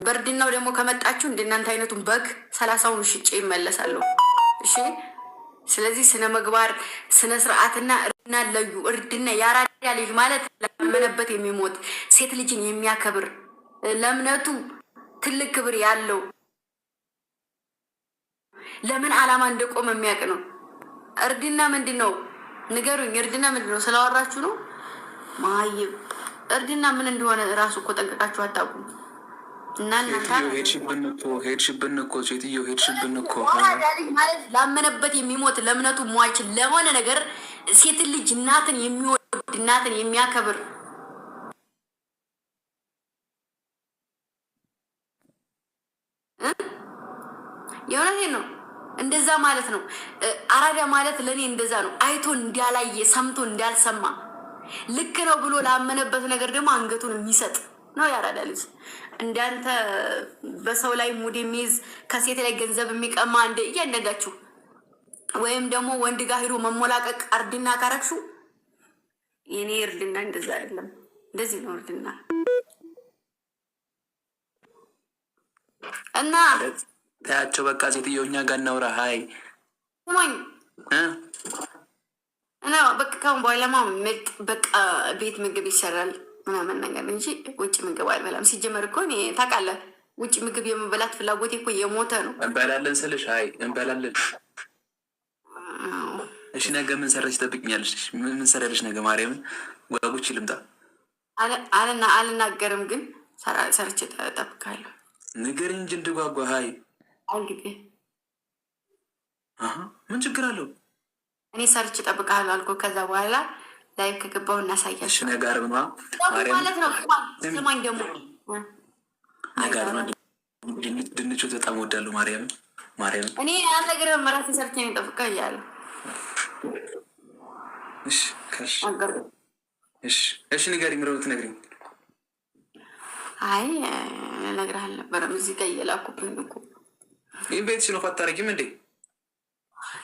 በርድናው ደግሞ ከመጣችሁ እንደናንተ አይነቱን በግ 30ውን ሽጬ ይመለሳሉ። እሺ። ስለዚህ ስነ ምግባር ስነ ስርዓትና እርድና ለዩ። እርድና ያራዳ ልጅ ማለት ለመነበት የሚሞት ሴት ልጅን የሚያከብር ለእምነቱ ትልቅ ክብር ያለው ለምን ዓላማ እንደቆመ የሚያውቅ ነው። እርድና ምንድን ነው ንገሩኝ። እርድና ምንድን ነው? ስላወራችሁ ነው ማይብ። እርድና ምን እንደሆነ እራሱ እኮ ጠንቅቃችሁ አታውቁም። እና ሄድሽብን እኮ ሴትዮ ሄድሽብን እኮ ማለት ላመነበት የሚሞት ለእምነቱ ሟች ለሆነ ነገር ሴት ልጅ እናትን የሚወድ እናትን የሚያከብር የእውነቴ ነው። እንደዛ ማለት ነው። አራዳ ማለት ለእኔ እንደዛ ነው። አይቶ እንዳላየ ሰምቶ እንዳልሰማ ልክ ነው ብሎ ላመነበት ነገር ደግሞ አንገቱን የሚሰጥ ነው ያራዳ ልጅ። እንዳንተ በሰው ላይ ሙድ የሚይዝ ከሴት ላይ ገንዘብ የሚቀማ እንደ እያንዳንዳችሁ ወይም ደግሞ ወንድ ጋር ሂዶ መሞላቀቅ እርድና ካረግሹ የኔ እርድና እንደዛ አይደለም። እንደዚህ ነው እርድና እና ታያቸው። በቃ ሴትዮ እኛ ጋር እናውራ። ሀይ ስማኝ እና በቃ ካሁን በኋላማ ምርጥ በቃ ቤት ምግብ ይሰራል ምናምን ነገር እንጂ ውጭ ምግብ አልበላም። ሲጀመር እኮ እኔ ታውቃለህ፣ ውጭ ምግብ የመበላት ፍላጎቴ እኮ የሞተ ነው። እንበላለን ስልሽ አይ እንበላለን። እሺ ነገ ምን ሰራሽ ትጠብቅኛለሽ? ምን ሰራለሽ ነገ? ማርያምን ጓጉች ልምጣ አልናገርም፣ ግን ሰርቼ እጠብቃለሁ። ንገሪኝ እንጂ እንድጓጓ። ሀይ እንግዲህ ምን ችግር አለው? እኔ ሰርቼ እጠብቃለሁ አልኩህ። ከዛ በኋላ ላይ ከገባው እናሳያቸው። እሺ ነገ ዓርብ ነዋ ማለት ነው። ስማኝ ደግሞ ነገ ዓርብ ነው። ድንቹ በጣም እወዳለሁ። ማርያምን እኔ አልነግርህም። እራሴ ሰርቼ ነው የጠብቀህ እያለሁ። እሺ ንገሪኝ። ምረው ትነግሪኝ? አይ እነግርህ አልነበረም። እዚህ ጋር እየላኩብኝ እኮ ይህ ቤትሽ ነው። አታረጊም እንዴ?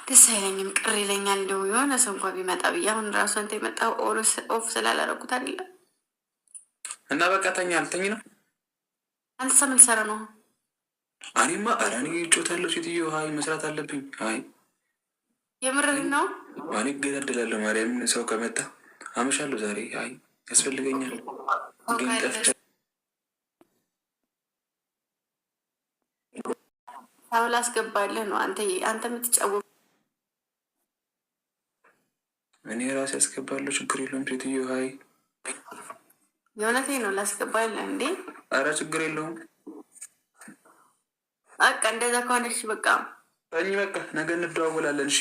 ደስ አይለኝም፣ ቅር ይለኛል። እንደው የሆነ ሰው እንኳ ቢመጣ ብዬ አሁን ራሱ አንተ የመጣው ኦፍ ስላላረኩት አይደለ እና በቃ ተኛ አልተኝ ነው። አንተ ሰምን ሰረ ነው። እኔማ ኧረ እኔ ጮታለሁ። ሴትዮ ሀይ መስራት አለብኝ። ሀይ የምርህ ነው። እኔ እገዳደላለሁ። ማርያምን ሰው ከመጣ አመሻለሁ ዛሬ። ሀይ ያስፈልገኛል። ግን ጠፍቼ ሰው ላስገባልህ ነው አንተ የምትጫወት። እኔ ራሴ ያስገባለሁ። ችግር የለውም ሴትዮ ሀይ የእውነቴ ነው። ላስገባልህ እንዴ? ኧረ ችግር የለውም። በቃ እንደዛ ከሆነሽ በቃ ተኝ። በቃ ነገ እንደዋወላለን። እሺ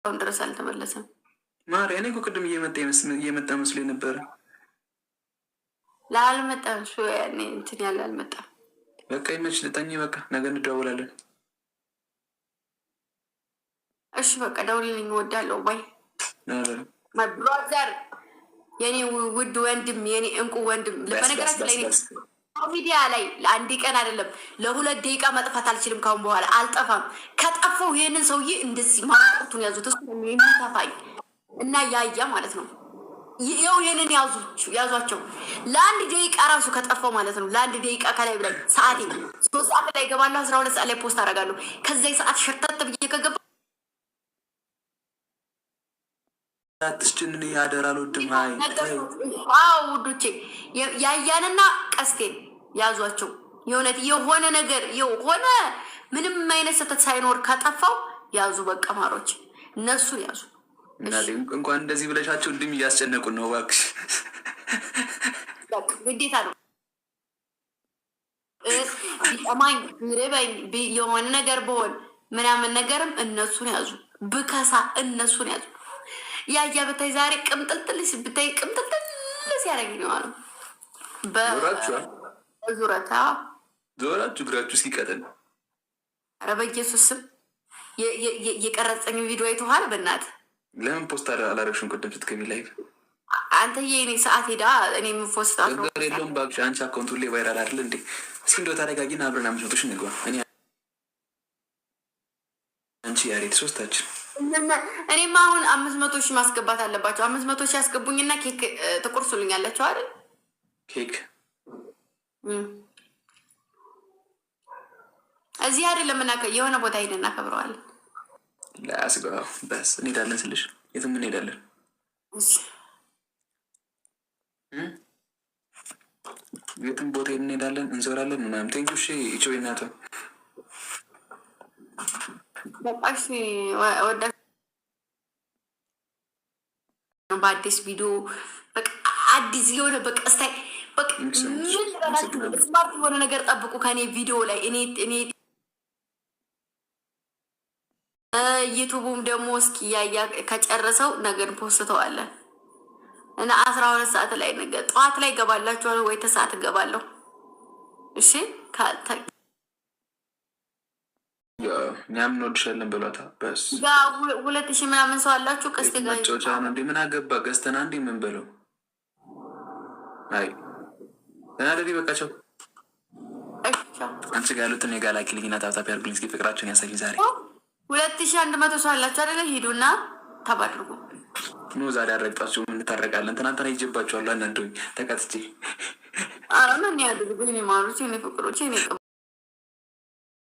አሁን ድረስ አልተመለሰም። ማርያም እኔ እኮ ቅድም እየመጣ መስሎኝ ነበረ። ላልመጣም እሱ ያኔ እንትን ያለ አልመጣም። በቃ ይመችሽ። ልተኝ። በቃ ነገ እንደዋወላለን። እሺ በቃ ደውልልኝ። እወዳለሁ። ባይ ማይ ብራዘር፣ የኔ ውድ ወንድም፣ የኔ እንቁ ወንድም። በነገራችን ላይ ሚዲያ ላይ ለአንድ ቀን አይደለም ለ2 ደቂቃ መጥፋት አልችልም። ካሁን በኋላ አልጠፋም። ከጠፋው ይህንን ሰውዬ እንደዚህ ማቁርቱን ያዙት። እሱ የሚተፋኝ እና ያያ ማለት ነው። ይኸው ይህንን ያዟቸው። ለአንድ ደቂቃ ራሱ ከጠፋው ማለት ነው። ለአንድ ደቂቃ ከላይ ብላይ ሰዓቴ 3 ሰዓት ላይ እገባለሁ። 12 ሰዓት ላይ ፖስት አደርጋለሁ። ከዛ ሰዓት ሸርተት ብዬ ከገባ አትስጭን። ያደር አልወድም። ሀይ ውዶቼ፣ ያያንና ቀስቴን ያዟቸው። የእውነት የሆነ ነገር የሆነ ምንም አይነት ስህተት ሳይኖር ከጠፋው ያዙ። በቃ ማሮች እነሱን ያዙ። እንኳን እንደዚህ ብለሻቸው እንድም እያስጨነቁን ነው። እባክሽ ግዴታ ነው። ቢጠማኝ ቢርበኝ የሆነ ነገር በሆን ምናምን ነገርም እነሱን ያዙ። ብከሳ እነሱን ያዙ። ያያ ብታይ ዛሬ ቅምጥልጥልስ ብታይ ቅምጥልጥልስ ያደረግ ነው አሉ። በዙረታ ዞራችሁ እግራችሁ እስኪቀጥል። ኧረ በኢየሱስ ስም የቀረጸኝ ቪዲዮ አይተኸዋል? በእናትህ ለምን ፖስት አላረግሽም? ቅድም ስትገቢ ላይ አንተዬ እኔ ሰዓት ሄዳ እኔ የምፖስት ነገር የለውም። እባክሽ አንቺ አካውንቱ ላይ ቫይራል አይደል እንዴ? እስኪ እንደው ታረጋጊና አብረን 500 ሺህ እንግባ። እኔ አንቺ ያሬት ሶስታችን እኔማ አሁን 500 ሺህ ማስገባት አለባቸው። 500 ሺህ ያስገቡኝና ኬክ ትቆርሱልኛላችሁ አይደል? ኬክ እዚህ አይደለም የሆነ ቦታ ሄደን እናከብረዋለን። ላስጋ በስ እንሄዳለን ስልሽ የትም እንሄዳለን። የትም ቦታ እንሄዳለን፣ እንዞራለን ምናምን። ቴንኪ ሺ ይቸው ናተ በቃሽ ወዳ በአዲስ ቪዲዮ በቃ አዲስ የሆነ በቃ ስታይ በቃ ስማርት የሆነ ነገር ጠብቁ ከኔ ቪዲዮ ላይ። እኔ ዩቱቡም ደግሞ እስኪ ያያ ከጨረሰው ነገር ፖስተዋለን እና 12 ሰዓት ላይ ነገር ጠዋት ላይ ገባላችኋል ወይ ተሰዓት እገባለሁ። እሺ እኛም እንወድሻለን ብሏታ። በስ 2000 ምናምን ሰው አላችሁ። ቀስቴ ጋር መጫወቻ ነው እንዴ? ምን አገባ ገዝተና እንዴ ምን በለው። አይ ተናደዲ በቃቸው። አንቺ ጋር ያሉትን የጋላኪ ልጅና ታብታብ ያርጉልኝ እስኪ ፍቅራችን ያሳይ። ዛሬ 2100 ሰው አላችሁ አይደለ? ሂዱና ተባርኩ። ኑ ዛሬ አረግጣችሁ እንታረቃለን። ትናንትና ይጀባችኋለሁ። አንዳንዶኝ ተቀጥቼ አረ ምን ያድርጉ? እኔ ማሩት እኔ ፍቅሮች እኔ